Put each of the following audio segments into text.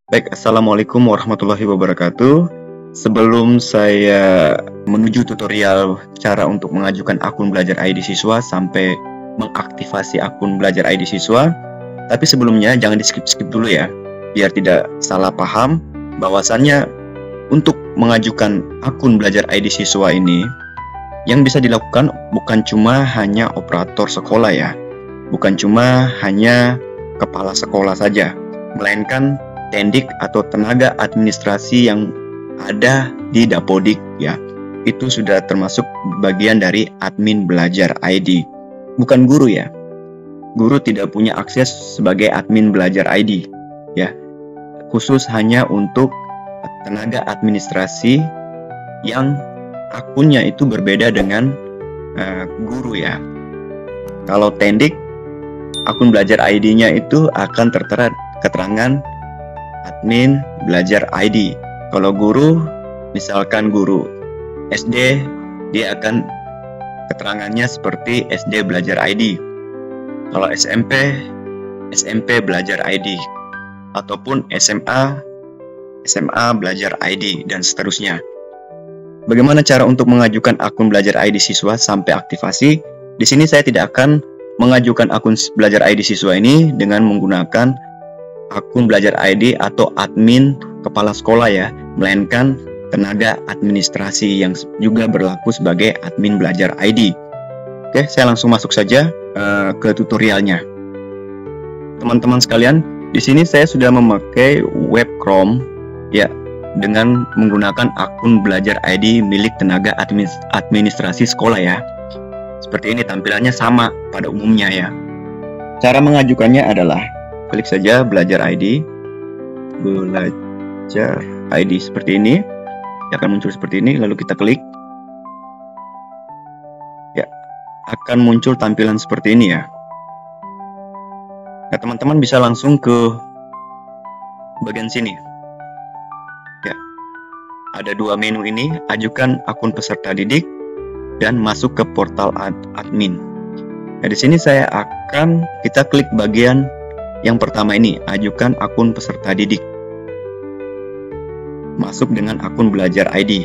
Baik, Assalamualaikum warahmatullahi wabarakatuh. Sebelum saya menuju tutorial cara untuk mengajukan akun belajar ID siswa sampai mengaktifasi akun belajar ID siswa, tapi sebelumnya jangan di-skip dulu ya, biar tidak salah paham bahwasannya untuk mengajukan akun belajar ID siswa ini yang bisa dilakukan bukan cuma hanya operator sekolah ya, bukan cuma hanya kepala sekolah saja, melainkan Tendik atau tenaga administrasi yang ada di Dapodik ya. Itu sudah termasuk bagian dari admin belajar ID. Bukan guru ya. Guru tidak punya akses sebagai admin belajar ID ya. Khusus hanya untuk tenaga administrasi yang akunnya itu berbeda dengan guru ya. Kalau Tendik, akun belajar ID-nya itu akan tertera keterangan admin belajar ID. Kalau guru, misalkan guru SD, dia akan keterangannya seperti SD belajar ID. Kalau SMP, SMP belajar ID. Ataupun SMA, SMA belajar ID, dan seterusnya. Bagaimana cara untuk mengajukan akun belajar ID siswa sampai aktivasi? Di sini saya tidak akan mengajukan akun belajar ID siswa ini dengan menggunakan akun belajar ID atau admin kepala sekolah ya, melainkan tenaga administrasi yang juga berlaku sebagai admin belajar ID. Oke, saya langsung masuk saja ke tutorialnya. Teman-teman sekalian, di sini saya sudah memakai web Chrome ya, dengan menggunakan akun belajar ID milik tenaga administrasi sekolah ya. Seperti ini tampilannya sama pada umumnya ya. Cara mengajukannya adalah klik saja belajar ID, belajar ID seperti ini, dia akan muncul seperti ini. Lalu kita klik, ya akan muncul tampilan seperti ini ya. Nah teman-teman bisa langsung ke bagian sini. Ya, ada dua menu ini, ajukan akun peserta didik dan masuk ke portal admin. Nah di sini kita klik bagian yang pertama ini, ajukan akun peserta didik. Masuk dengan akun belajar ID.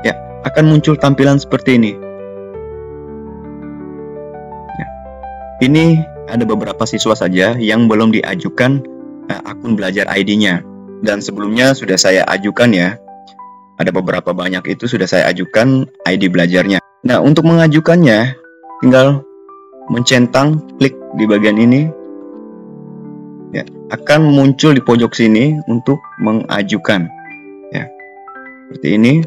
Ya, akan muncul tampilan seperti ini. Ya. Ini ada beberapa siswa saja yang belum diajukan akun belajar ID-nya. Dan sebelumnya sudah saya ajukan ya. Ada beberapa banyak itu sudah saya ajukan ID belajarnya. Nah, untuk mengajukannya tinggal mencentang, klik di bagian ini. Ya, akan muncul di pojok sini untuk mengajukan. Ya. Seperti ini.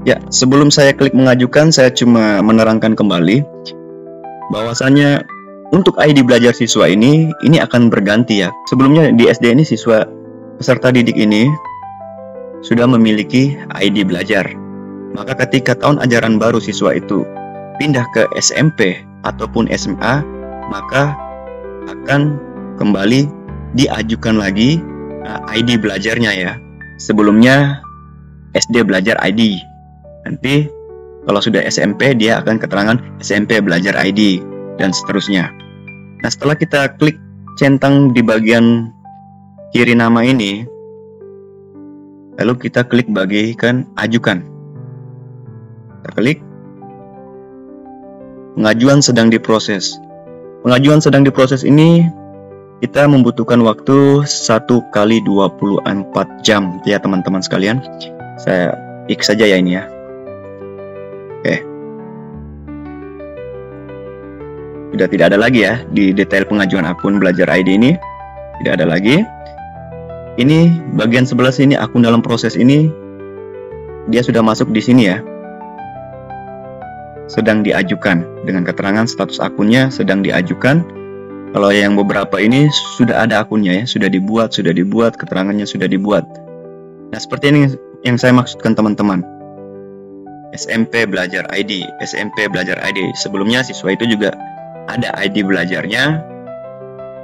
Ya, sebelum saya klik mengajukan, saya cuma menerangkan kembali bahwasannya untuk ID belajar siswa ini akan berganti ya. Sebelumnya di SD ini siswa peserta didik ini sudah memiliki ID belajar. Maka ketika tahun ajaran baru siswa itu pindah ke SMP ataupun SMA, maka akan kembali diajukan lagi ID belajarnya ya. Sebelumnya SD belajar ID. Nanti kalau sudah SMP dia akan keterangan SMP belajar ID dan seterusnya. Nah, setelah kita klik centang di bagian kiri nama ini, lalu kita klik bagikan ajukan. Kita klik. Pengajuan sedang diproses. Pengajuan sedang diproses ini kita membutuhkan waktu 1x24 jam ya teman-teman sekalian. Saya X saja ya ini ya. Oke. Sudah tidak ada lagi ya di detail pengajuan akun belajar ID ini. Tidak ada lagi. Ini bagian sebelah sini, akun dalam proses ini dia sudah masuk di sini ya. Sedang diajukan dengan keterangan status akunnya sedang diajukan. Kalau yang beberapa ini sudah ada akunnya ya, sudah dibuat, keterangannya sudah dibuat. Nah, seperti ini yang saya maksudkan teman-teman. SMP belajar ID, SMP belajar ID. Sebelumnya siswa itu juga ada ID belajarnya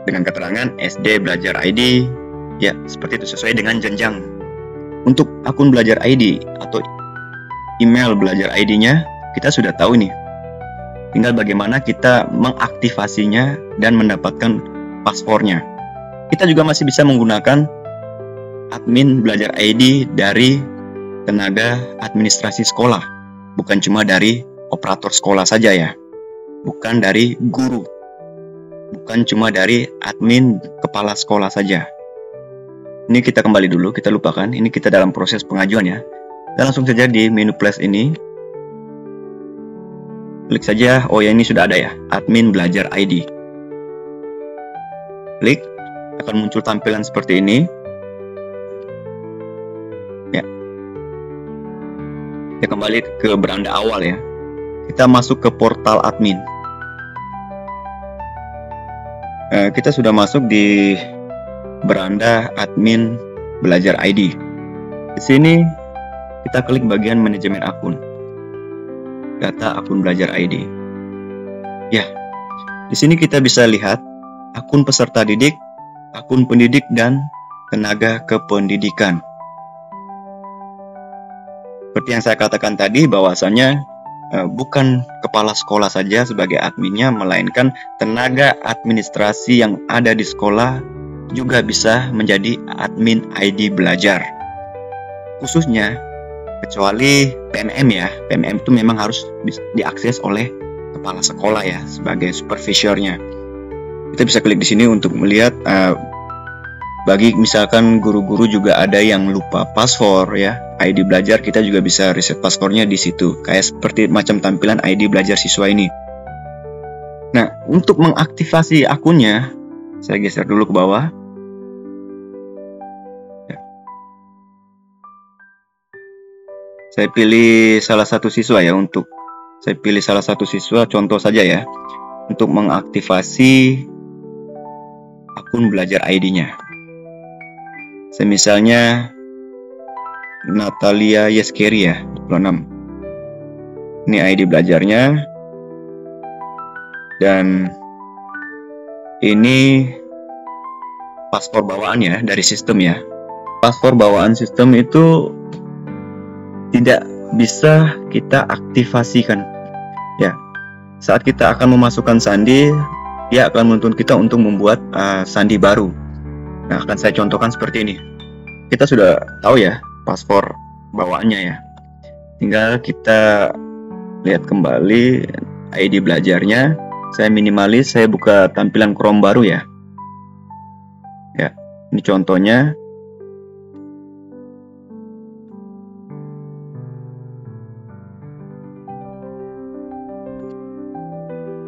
dengan keterangan SD belajar ID. Ya, seperti itu sesuai dengan jenjang. Untuk akun belajar ID atau email belajar ID-nya, kita sudah tahu nih Tinggal bagaimana kita mengaktifasinya dan mendapatkan paspornya. Kita juga masih bisa menggunakan admin belajar ID dari tenaga administrasi sekolah, bukan cuma dari operator sekolah saja ya, bukan dari guru, bukan cuma dari admin kepala sekolah saja. Ini kita kembali dulu, kita lupakan, ini kita dalam proses pengajuan ya. Dan langsung saja di menu plus ini, klik saja, oh ya ini sudah ada ya, admin belajar ID. Klik, akan muncul tampilan seperti ini. Ya. Kita kembali ke beranda awal ya. Kita masuk ke portal admin. Kita sudah masuk di beranda admin belajar ID. Di sini kita klik bagian manajemen akun. Data akun belajar ID. Ya. Di sini kita bisa lihat akun peserta didik, akun pendidik, dan tenaga kependidikan. Seperti yang saya katakan tadi, bahwasanya bukan kepala sekolah saja sebagai adminnya, melainkan tenaga administrasi yang ada di sekolah juga bisa menjadi admin ID belajar. Khususnya, kecuali PMM ya, PMM itu memang harus diakses oleh kepala sekolah ya, sebagai supervisornya. Kita bisa klik di sini untuk melihat bagi misalkan guru-guru juga ada yang lupa password ya, ID belajar, kita juga bisa reset passwordnya di situ, kayak seperti macam tampilan ID belajar siswa ini. Nah, untuk mengaktifasi akunnya, saya geser dulu ke bawah. Ya. Saya pilih salah satu siswa ya, saya pilih salah satu siswa, contoh saja ya, untuk mengaktifasi akun belajar ID-nya. Saya misalnya Natalia Yeskeri ya, 26. Ini ID belajarnya. Dan ini paspor bawaan ya dari sistem ya. Paspor bawaan sistem itu tidak bisa kita aktifasikan. Ya. Saat kita akan memasukkan sandi, dia akan menuntut kita untuk membuat sandi baru. Nah, akan saya contohkan seperti ini. Kita sudah tahu ya paspor bawaannya ya. Tinggal kita lihat kembali ID belajarnya. Saya minimalis, saya buka tampilan Chrome baru ya. Ya, ini contohnya.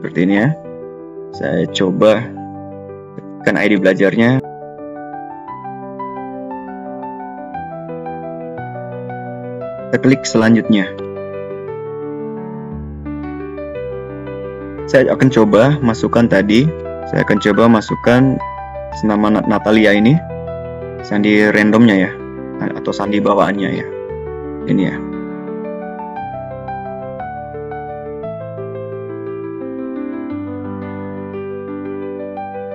Seperti ini ya. Saya coba tekan ID belajarnya. Kita klik selanjutnya. Saya akan coba masukkan tadi. Saya akan coba masukkan nama Natalia ini, sandi randomnya ya, atau sandi bawaannya ya. Ini ya.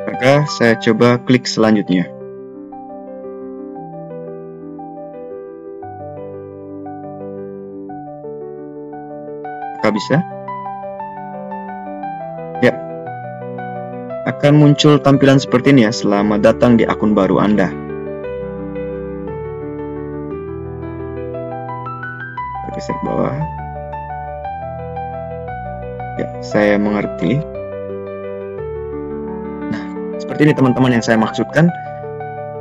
Maka saya coba klik selanjutnya. Apakah bisa? Ya. Akan muncul tampilan seperti ini ya. Selamat datang di akun baru Anda. Geser ke bawah. Ya, saya mengerti. Nah, seperti ini teman-teman yang saya maksudkan.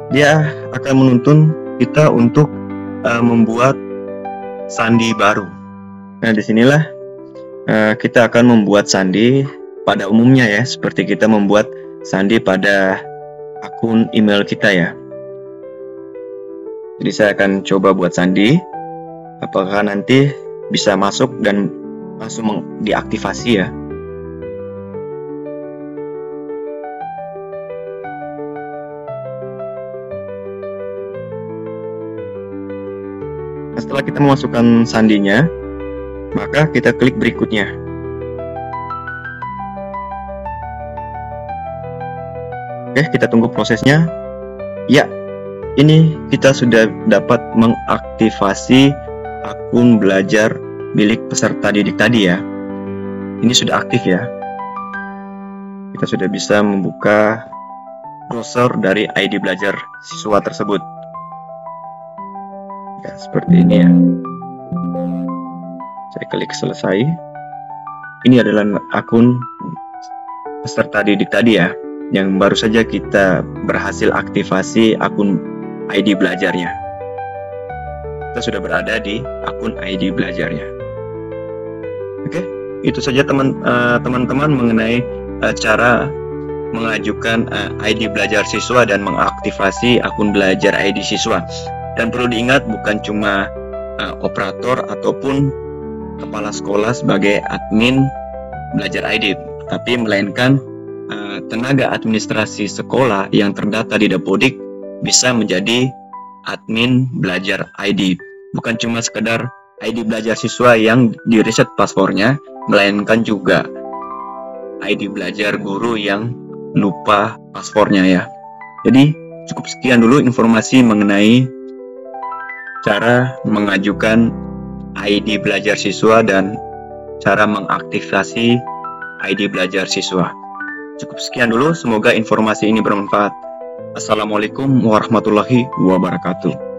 Dia akan menuntun kita untuk membuat sandi baru. Nah, disinilah kita akan membuat sandi pada umumnya ya, seperti kita membuat sandi pada akun email kita ya. Jadi saya akan coba buat sandi, apakah nanti bisa masuk dan langsung diaktifasi ya. Nah, setelah kita memasukkan sandinya, maka kita klik berikutnya. Oke, kita tunggu prosesnya. Ya, ini kita sudah dapat mengaktifasi akun belajar milik peserta didik tadi ya. ini sudah aktif ya. Kita sudah bisa membuka browser dari ID belajar siswa tersebut. Ya, seperti ini ya. Saya klik selesai. Ini adalah akun peserta didik tadi ya, yang baru saja kita berhasil aktivasi akun ID belajarnya. Kita sudah berada di akun ID belajarnya. Oke, itu saja teman-teman mengenai cara mengajukan ID belajar siswa dan mengaktifasi akun belajar ID siswa. Dan perlu diingat, bukan cuma operator ataupun kepala sekolah sebagai admin belajar ID, tapi melainkan tenaga administrasi sekolah yang terdata di Dapodik bisa menjadi admin belajar ID. Bukan cuma sekedar ID belajar siswa yang di reset paspornya, melainkan juga ID belajar guru yang lupa paspornya ya. Jadi cukup sekian dulu informasi mengenai cara mengajukan ID belajar siswa dan cara mengaktifasi ID belajar siswa. Cukup sekian dulu, semoga informasi ini bermanfaat. Assalamualaikum warahmatullahi wabarakatuh.